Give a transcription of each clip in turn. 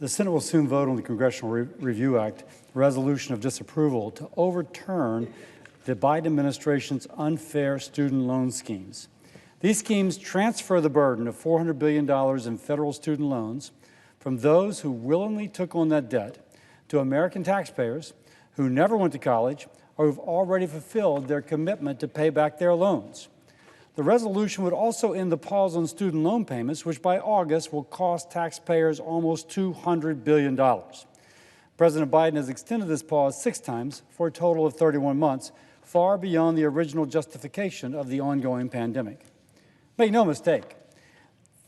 The Senate will soon vote on the Congressional Review Act, a resolution of disapproval to overturn the Biden administration's unfair student loan schemes. These schemes transfer the burden of $400 billion in federal student loans from those who willingly took on that debt to American taxpayers who never went to college or who've already fulfilled their commitment to pay back their loans. The resolution would also end the pause on student loan payments, which by August will cost taxpayers almost $200 billion. President Biden has extended this pause 6 times for a total of 31 months, far beyond the original justification of the ongoing pandemic. Make no mistake,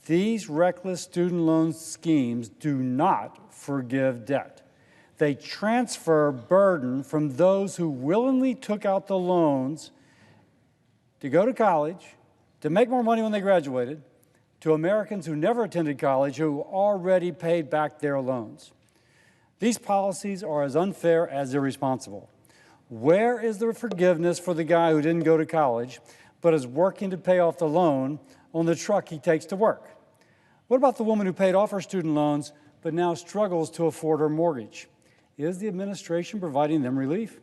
these reckless student loan schemes do not forgive debt. They transfer burden from those who willingly took out the loans to go to college, to make more money when they graduated, to Americans who never attended college who already paid back their loans. These policies are as unfair as irresponsible. Where is the forgiveness for the guy who didn't go to college but is working to pay off the loan on the truck he takes to work? What about the woman who paid off her student loans but now struggles to afford her mortgage? Is the administration providing them relief?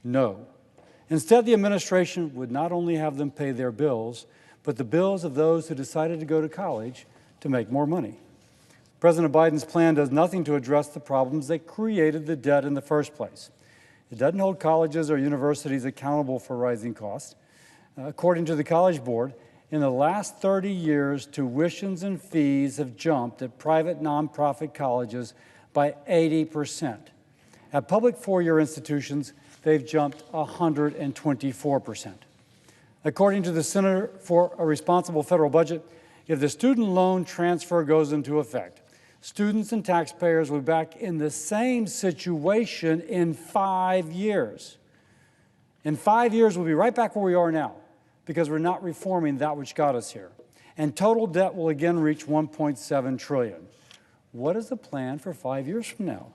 No. Instead, the administration would not only have them pay their bills, but the bills of those who decided to go to college to make more money. President Biden's plan does nothing to address the problems that created the debt in the first place. It doesn't hold colleges or universities accountable for rising costs. According to the College Board, in the last 30 years, tuitions and fees have jumped at private nonprofit colleges by 80%. At public four-year institutions, they've jumped 124%. According to the Center for a Responsible Federal Budget, if the student loan transfer goes into effect, students and taxpayers will be back in the same situation in 5 years. In 5 years, we'll be right back where we are now because we're not reforming that which got us here. And total debt will again reach $1.7 trillion. What is the plan for 5 years from now?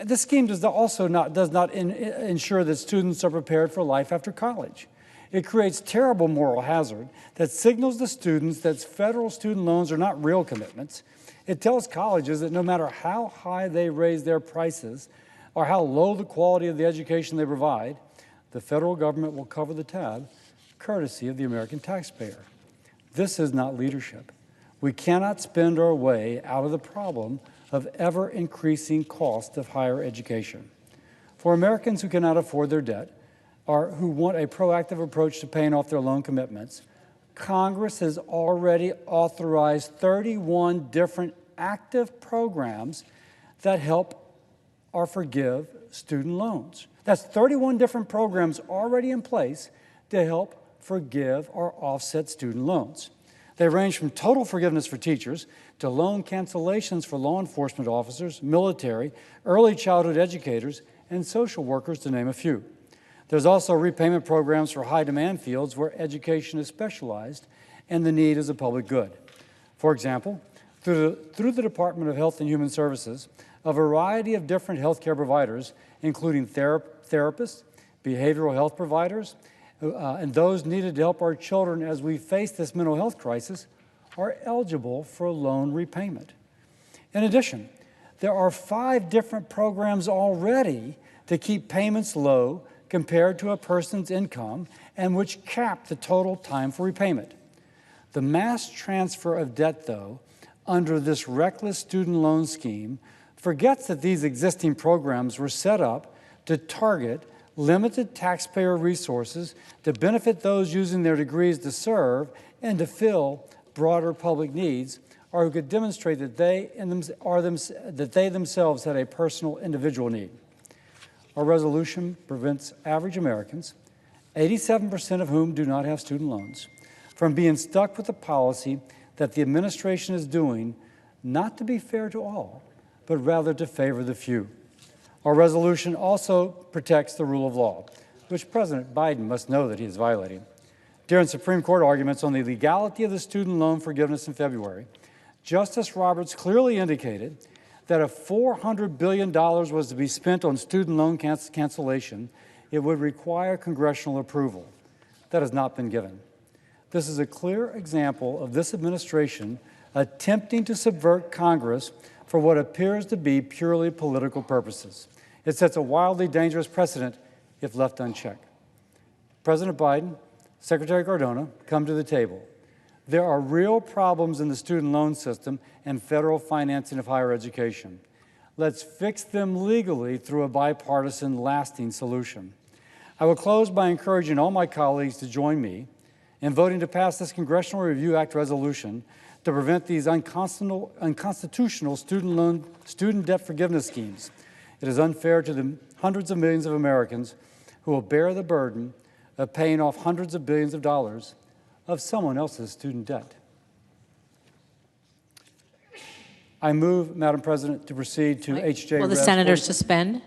This scheme does not ensure that students are prepared for life after college. It creates terrible moral hazard that signals to students that federal student loans are not real commitments. It tells colleges that no matter how high they raise their prices or how low the quality of the education they provide, the federal government will cover the tab, courtesy of the American taxpayer. This is not leadership. We cannot spend our way out of the problem of ever-increasing cost of higher education. For Americans who cannot afford their debt or who want a proactive approach to paying off their loan commitments, Congress has already authorized 31 different active programs that help or forgive student loans. That's 31 different programs already in place to help forgive or offset student loans. They range from total forgiveness for teachers to loan cancellations for law enforcement officers, military, early childhood educators, and social workers, to name a few. There's also repayment programs for high-demand fields where education is specialized and the need is a public good. For example, through the Department of Health and Human Services, a variety of different healthcare providers, including therapists, behavioral health providers, and those needed to help our children as we face this mental health crisis, are eligible for loan repayment. In addition, there are 5 different programs already to keep payments low compared to a person's income and which cap the total time for repayment. The mass transfer of debt, though, under this reckless student loan scheme forgets that these existing programs were set up to target limited taxpayer resources to benefit those using their degrees to serve and to fill broader public needs, or who could demonstrate that they themselves had a personal individual need. Our resolution prevents average Americans, 87% of whom do not have student loans, from being stuck with a policy that the administration is doing not to be fair to all, but rather to favor the few. Our resolution also protects the rule of law, which President Biden must know that he is violating. During Supreme Court arguments on the legality of the student loan forgiveness in February, Justice Roberts clearly indicated that if $400 billion was to be spent on student loan cancellation, it would require congressional approval. That has not been given. This is a clear example of this administration attempting to subvert Congress for what appears to be purely political purposes. It sets a wildly dangerous precedent if left unchecked. President Biden, Secretary Cardona, come to the table. There are real problems in the student loan system and federal financing of higher education. Let's fix them legally through a bipartisan, lasting solution. I will close by encouraging all my colleagues to join me in voting to pass this Congressional Review Act resolution to prevent these unconstitutional student debt forgiveness schemes. It is unfair to the hundreds of millions of Americans who will bear the burden of paying off hundreds of billions of dollars of someone else's student debt. I move, Madam President, to proceed to H.J. Will the Res. senator 40. suspend?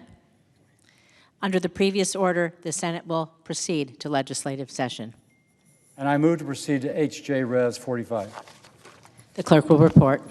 Under the previous order, the Senate will proceed to legislative session. And I move to proceed to H.J. Res. 45. The clerk will report.